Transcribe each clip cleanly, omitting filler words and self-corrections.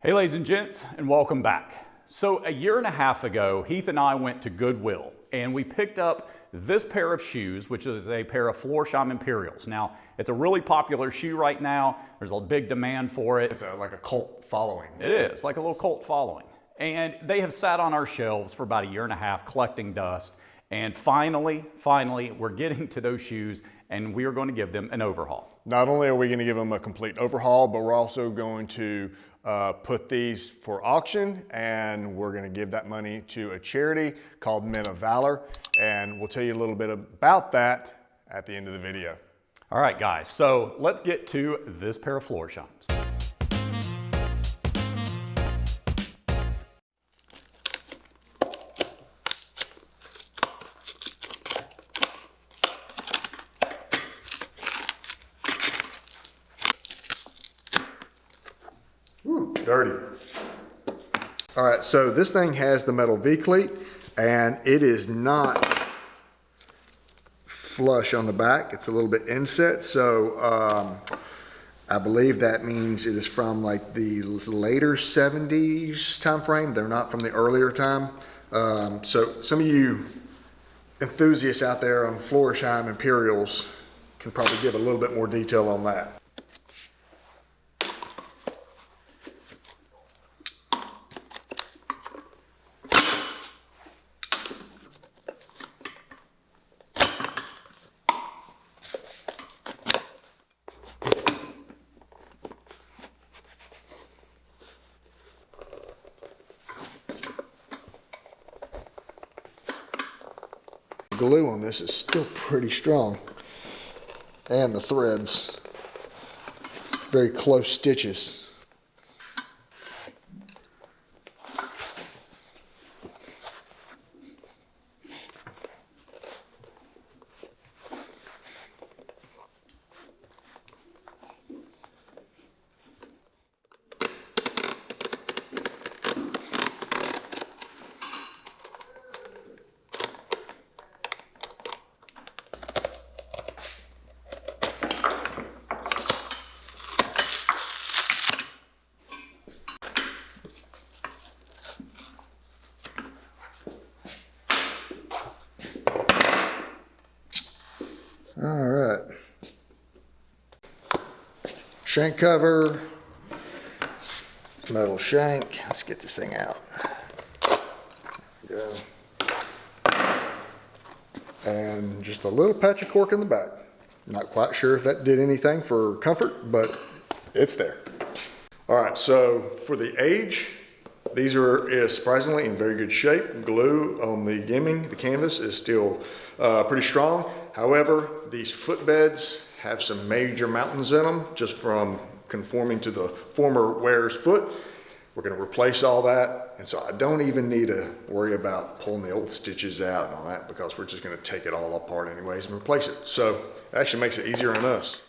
Hey ladies and gents, and welcome back. So a year and a half ago, Heath and I went to Goodwill and we picked up this pair of shoes, which is a pair of Florsheim Imperials. Now, it's a really popular shoe right now. There's a big demand for it. It's like a cult following. It is, like a little cult following. And they have sat on our shelves for about a year and a half collecting dust. And finally, we're getting to those shoes and we are going to give them an overhaul. Not only are we going to give them a complete overhaul, but we're also going to put these for auction, and we're going to give that money to a charity called Men of Valor, and we'll tell you a little bit about that at the end of the video. All right, guys, so let's get to this pair of Florsheims. Ooh, dirty. All right, so this thing has the metal V-cleat, and it is not flush on the back. It's a little bit inset, so I believe that means it is from like the later 70s time frame. They're not from the earlier time. So some of you enthusiasts out there on Florsheim Imperials can probably give a little bit more detail on that. Glue on this is still pretty strong, and the threads, very close stitches. All right, shank cover, metal shank. Let's get this thing out. There we go. And just a little patch of cork in the back. Not quite sure if that did anything for comfort, but it's there. All right, so for the age, these is surprisingly in very good shape. Glue on the gimming, the canvas, is still pretty strong. However, these footbeds have some major mountains in them just from conforming to the former wearer's foot. We're going to replace all that, and so I don't even need to worry about pulling the old stitches out and all that, because we're just going to take it all apart anyways and replace it. So it actually makes it easier on us.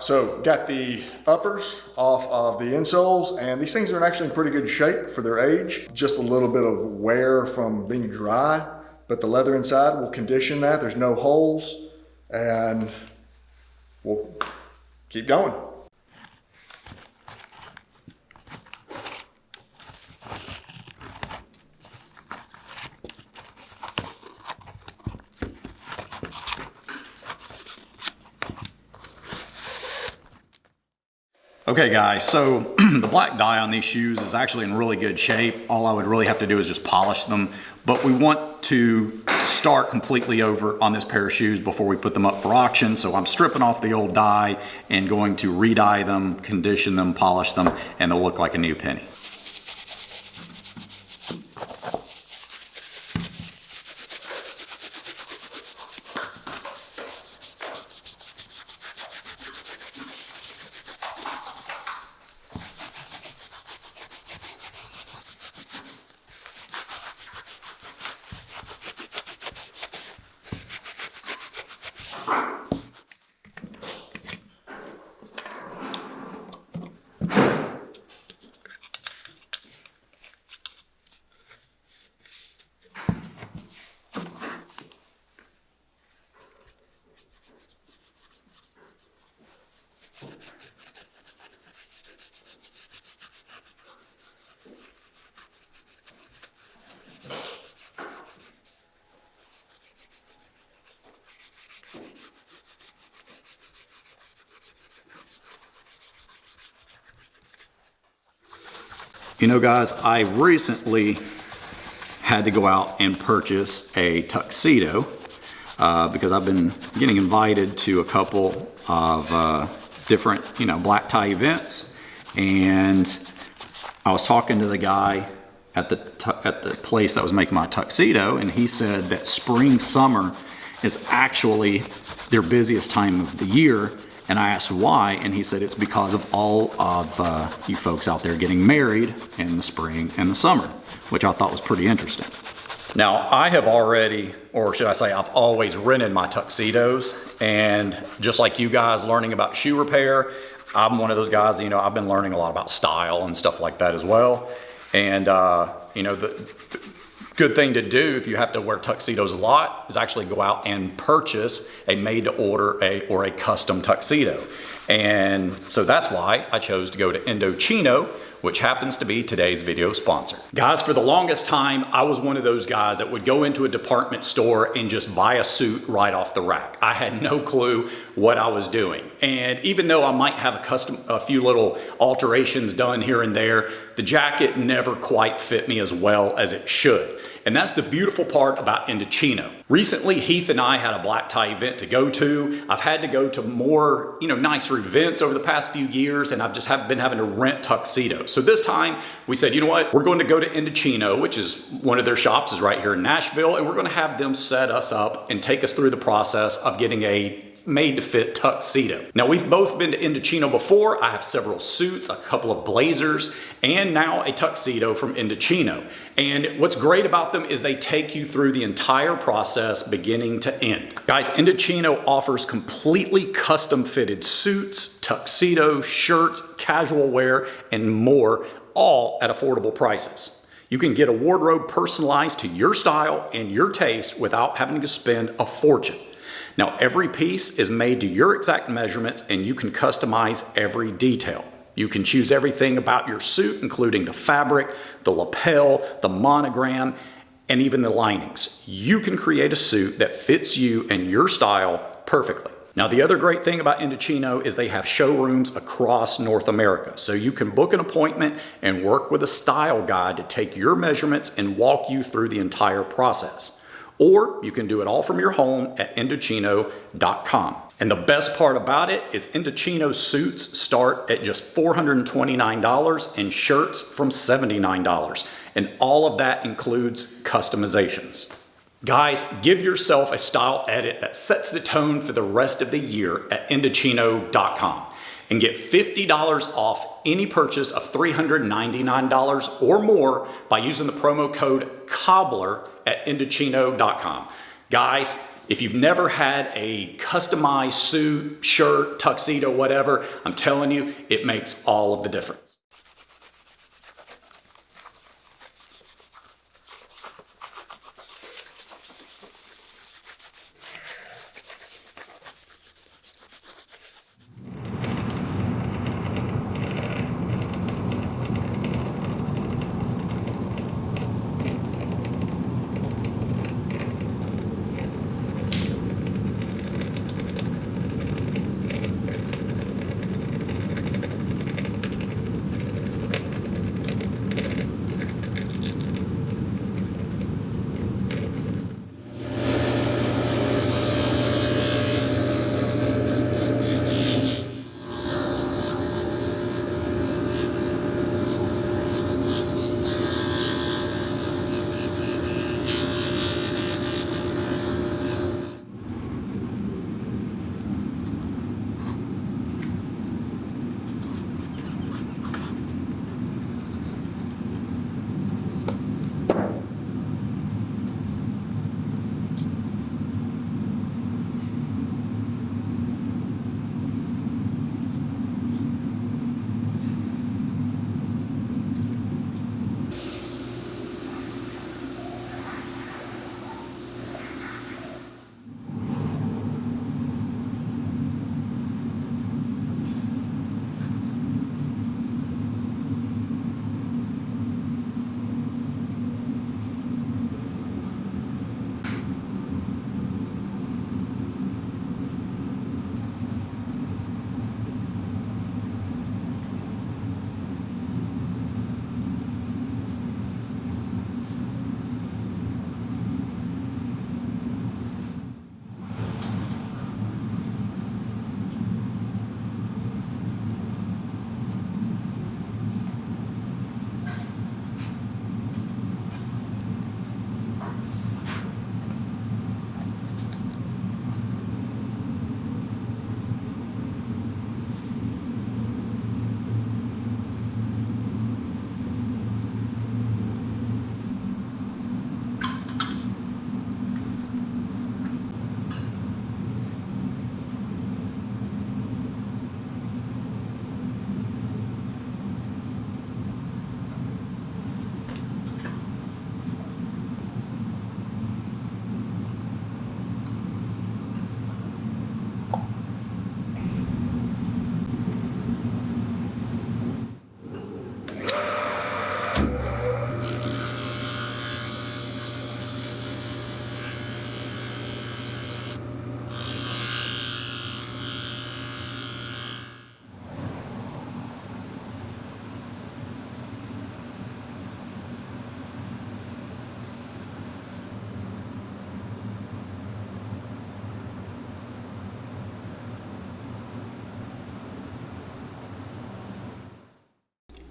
So got the uppers off of the insoles, and these things are actually in pretty good shape for their age. Just a little bit of wear from being dry, but the leather inside will condition that. There's no holes, and we'll keep going. Okay guys, so the black dye on these shoes is actually in really good shape. All I would really have to do is just polish them, but we want to start completely over on this pair of shoes before we put them up for auction. So I'm stripping off the old dye and going to re-dye them, condition them, polish them, and they'll look like a new penny. You know guys, I recently had to go out and purchase a tuxedo because I've been getting invited to a couple of different, black tie events, and I was talking to the guy at the place that was making my tuxedo, and he said that spring, summer is actually their busiest time of the year. And I asked why, and he said it's because of all of you folks out there getting married in the spring and the summer, which I thought was pretty interesting. Now, I have already, or should I say, I've always rented my tuxedos, and just like you guys learning about shoe repair, I'm one of those guys, I've been learning a lot about style and stuff like that as well. And, the good thing to do if you have to wear tuxedos a lot is actually go out and purchase a made-to-order or a custom tuxedo. And so that's why I chose to go to Indochino, which happens to be today's video sponsor. Guys, for the longest time, I was one of those guys that would go into a department store and just buy a suit right off the rack. I had no clue what I was doing. And even though I might have a few little alterations done here and there, the jacket never quite fit me as well as it should. And that's the beautiful part about Indochino. Recently, Heath and I had a black tie event to go to. I've had to go to more, nicer events over the past few years, and I've just been having to rent tuxedos. So this time we said, you know what, we're going to go to Indochino, which is one of their shops is right here in Nashville, and we're going to have them set us up and take us through the process of getting a made-to-fit tuxedo. Now, we've both been to Indochino before. I have several suits, a couple of blazers, and now a tuxedo from Indochino. And what's great about them is they take you through the entire process beginning to end. Guys, Indochino offers completely custom-fitted suits, tuxedos, shirts, casual wear, and more, all at affordable prices. You can get a wardrobe personalized to your style and your taste without having to spend a fortune. Now, every piece is made to your exact measurements, and you can customize every detail. You can choose everything about your suit, including the fabric, the lapel, the monogram, and even the linings. You can create a suit that fits you and your style perfectly. Now, the other great thing about Indochino is they have showrooms across North America. So you can book an appointment and work with a style guide to take your measurements and walk you through the entire process. Or you can do it all from your home at Indochino.com. And the best part about it is Indochino suits start at just $429 and shirts from $79. And all of that includes customizations. Guys, give yourself a style edit that sets the tone for the rest of the year at Indochino.com and get $50 off any purchase of $399 or more by using the promo code COBBLER at Indochino.com. Guys, if you've never had a customized suit, shirt, tuxedo, whatever, I'm telling you, it makes all of the difference.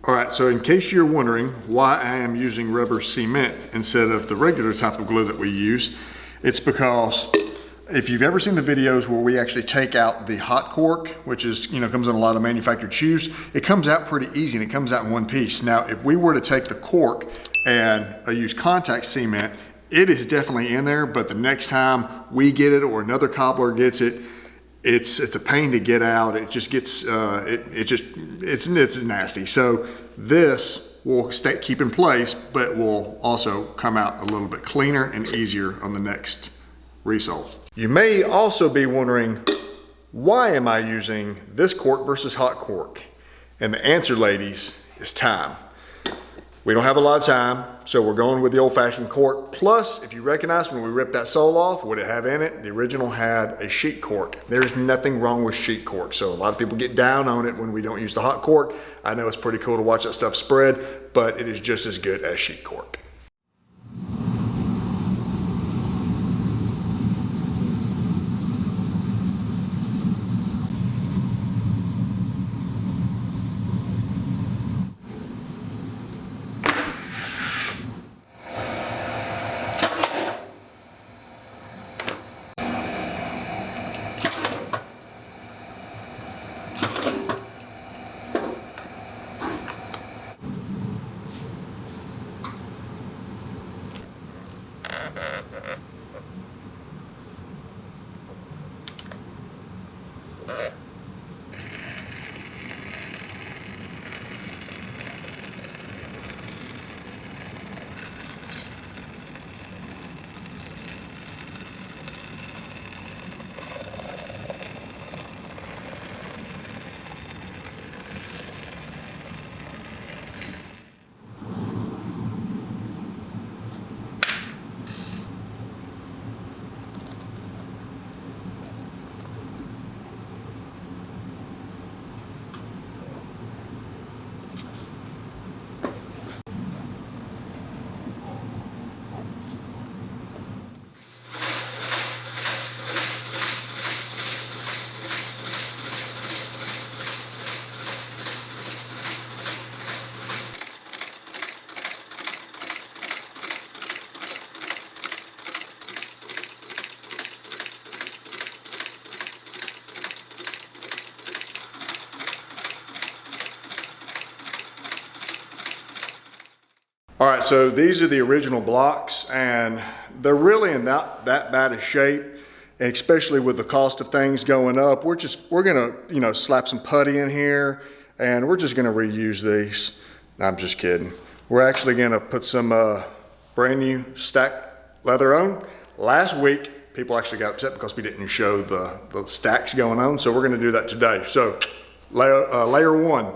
All right, so in case you're wondering why I am using rubber cement instead of the regular type of glue that we use, it's because if you've ever seen the videos where we actually take out the hot cork, which is, comes in a lot of manufactured shoes, it comes out pretty easy and it comes out in one piece. Now, if we were to take the cork and use contact cement, it is definitely in there, but the next time we get it or another cobbler gets it, it's a pain to get out. It just gets, it's nasty. So this will keep in place, but will also come out a little bit cleaner and easier on the next resole. You may also be wondering, why am I using this cork versus hot cork? And the answer, ladies, is time. We don't have a lot of time, so we're going with the old-fashioned cork. Plus, if you recognize when we ripped that sole off, what it had in it, the original had a sheet cork. There's nothing wrong with sheet cork, so a lot of people get down on it when we don't use the hot cork. I know it's pretty cool to watch that stuff spread, but it is just as good as sheet cork. All right, so these are the original blocks, and they're really in that bad of shape, and especially with the cost of things going up, we're gonna slap some putty in here, and we're just gonna reuse these. I'm just kidding. We're actually gonna put some brand new stacked leather on. Last week, people actually got upset because we didn't show the stacks going on, so we're gonna do that today. So layer one.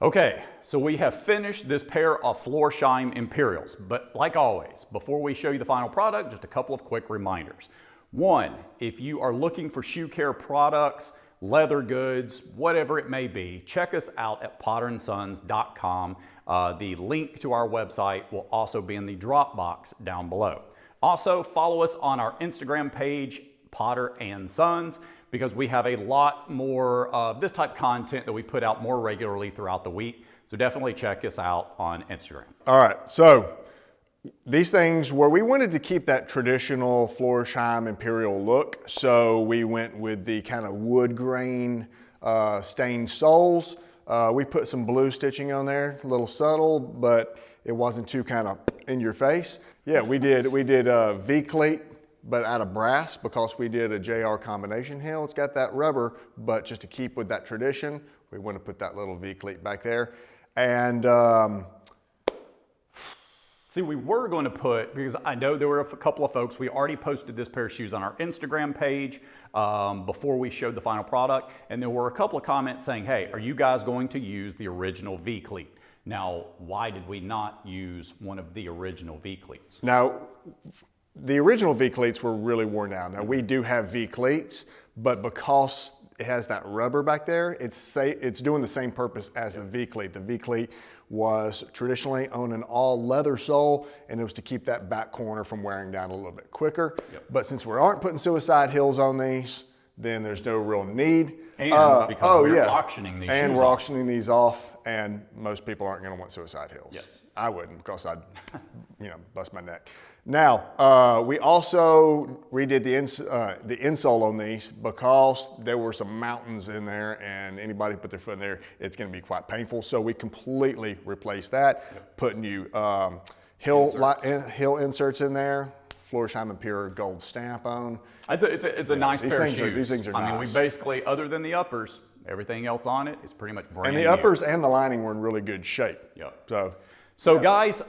Okay, so we have finished this pair of Florsheim Imperials, but like always, before we show you the final product, just a couple of quick reminders. One, if you are looking for shoe care products leather goods, whatever it may be, check us out at potterandsons.com. The link to our website will also be in the drop box down below. Also, follow us on our Instagram page, Potter and Sons, because we have a lot more of this type of content that we put out more regularly throughout the week. So definitely check us out on Instagram. All right, so these things where we wanted to keep that traditional Florsheim Imperial look, so we went with the kind of wood grain stained soles. We put some blue stitching on there, a little subtle, but it wasn't too kind of in your face. Yeah, we did a V-cleat, but out of brass, because we did a JR combination heel. It's got that rubber, but just to keep with that tradition, we want to put that little V-cleat back there. And see, we were going to put, because I know there were a couple of folks, we already posted this pair of shoes on our Instagram page before we showed the final product, and there were a couple of comments saying, hey, are you guys going to use the original V-cleat? Now, why did we not use one of the original V-cleats? Now, the original V-cleats were really worn out. Now, we do have V-cleats, but because it has that rubber back there, it's doing the same purpose as the V-cleat. The V-cleat was traditionally on an all leather sole, and it was to keep that back corner from wearing down a little bit quicker. Yep. But since we aren't putting suicide heels on these, then there's no real need. And because we're auctioning these and shoes we're off. auctioning these off, and most people aren't going to want suicide heels. Yes. I wouldn't, because I'd, bust my neck. Now, we also redid the insole on these, because there were some mountains in there, and anybody put their foot in there, it's going to be quite painful. So we completely replaced that, put new heel inserts in there, Florsheim Imperial gold stamp on. It's a nice pair of shoes. These things are nice. I mean, we basically, other than the uppers, everything else on it is pretty much brand new. And the uppers and the lining were in really good shape. Yep. So guys,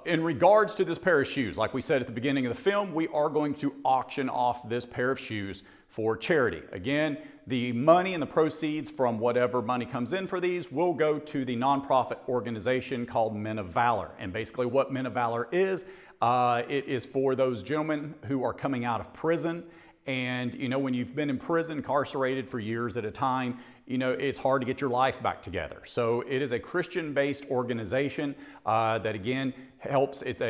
in regards to this pair of shoes, like we said at the beginning of the film, we are going to auction off this pair of shoes for charity. Again, the money and the proceeds from whatever money comes in for these will go to the nonprofit organization called Men of Valor. And basically what Men of Valor is, it is for those gentlemen who are coming out of prison. And when you've been in prison, incarcerated for years at a time, it's hard to get your life back together. So it is a Christian-based organization that again helps. It's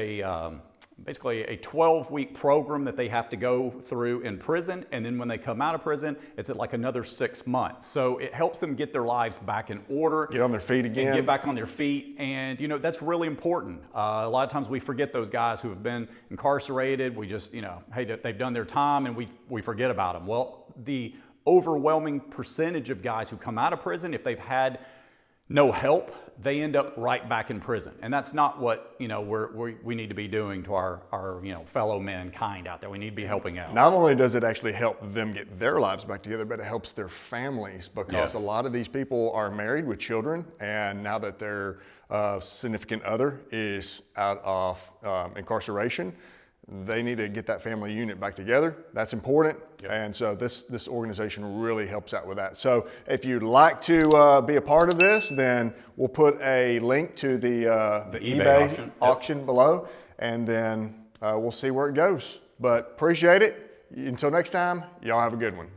basically a 12-week program that they have to go through in prison, and then when they come out of prison, it's at like another 6 months. So it helps them get their lives back in order, get on their feet again, and get back on their feet. And that's really important. A lot of times we forget those guys who have been incarcerated. We just hey, they've done their time, and we forget about them. Well, the overwhelming percentage of guys who come out of prison, if they've had no help, they end up right back in prison. And that's not what we need to be doing to our fellow mankind out there. We need to be helping out. Not only does it actually help them get their lives back together, but it helps their families, because a lot of these people are married with children, and now that their significant other is out of incarceration, they need to get that family unit back together. That's important. Yep. And so this organization really helps out with that. So if you'd like to be a part of this, then we'll put a link to the eBay auction below, and then we'll see where it goes. But appreciate it. Until next time, y'all have a good one.